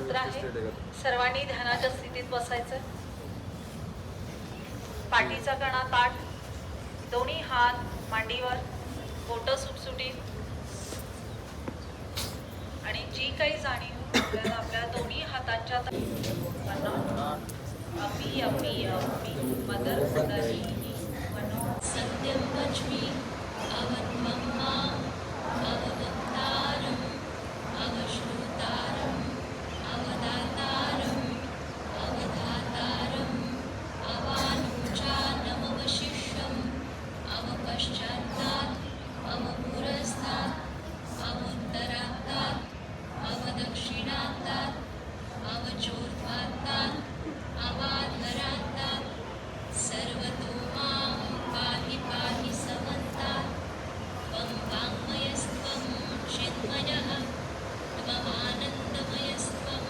सूत्र आहे. सर्वांनी ध्यानाच्या स्थितीत बसायचं. पाठीचा कणा ताठ, दोन्ही हात मांडीवर, बोटं सुटसुटीत आणि जी काही जाणीव आपल्याला आपल्या दोन्ही हातांच्या अपि अपि अपि मदर कुंडलिनी मनो सत्यं वच्मि अवन्मम्मा अवदत्तारम् अवश्रुतारम् अवदातारम् अवधातारम् अवानुचानमवशिष्यम् अवपश्चात्तात् अवपुरस्तात् अवोत्तरात्तात् अवदक्षिणात्तात् अवचोर्ध्वात्तात् अवाधरात्तात् सर्वतो मां पाहि पाहि समन्तात् त्वं वाङ्मयस्त्वं चिन्मयः त्वमानन्दमयस्त्वं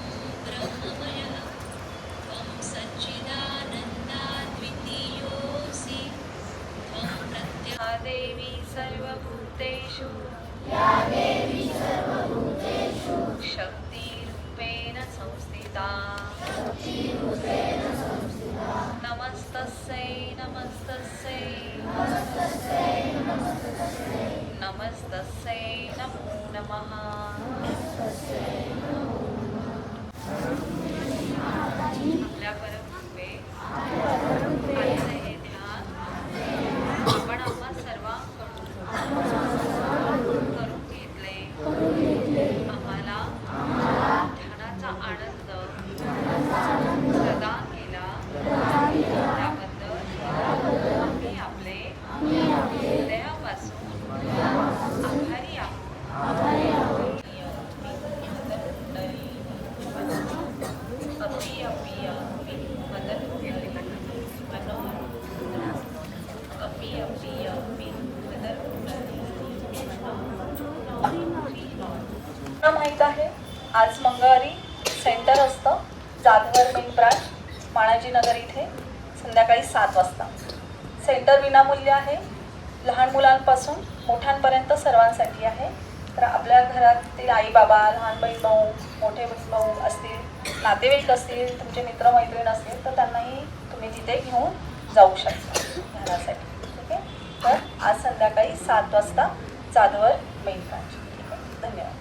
ब्रह्ममयः त्वं सच्चिदानन्दाद्वितीयोऽसि त्वं प्रत्यहा देवी सर्वभूतेषु शक्तिरूपेण संस्थिता नमस्तस्यै नमस्तस्यै नमस्तस्यै नमो नमः. आपल्या परमकृपे आजचे हे ध्यान आपण आम्हा सर्वांकडून करून घेतले. आम्हाला ध्यानाचा आनंद प्रदान केला त्याबद्दल आम्ही आपले हृदयापासून आभारी आहोत. अपि अपि अपि मदर मनो अपि अपि अपि मदर माहीत आहे. आज मंगळवारी सेंटर असतं जाधवर मेन ब्रांच माणाजी नगर इथे संध्याकाळी 7 वाजता. सेंटर विनामूल्य आहे. लहान मुलांपासून मोठ्यांपर्यंत सर्वांसाठी आहे. तर आपल्या घरातील आई बाबा, लहान बहीण भाऊ, मोठे भाऊ असतील, नातेवाईक असतील, तुमचे मित्रमैत्रीण असतील तर त्यांनाही तुम्ही तिथे घेऊन जाऊ शकता ध्यानासाठी. ठीक आहे. तर आज संध्याकाळी 7 वाजता जाधवर मेन ब्रांच. ठीक आहे. धन्यवाद.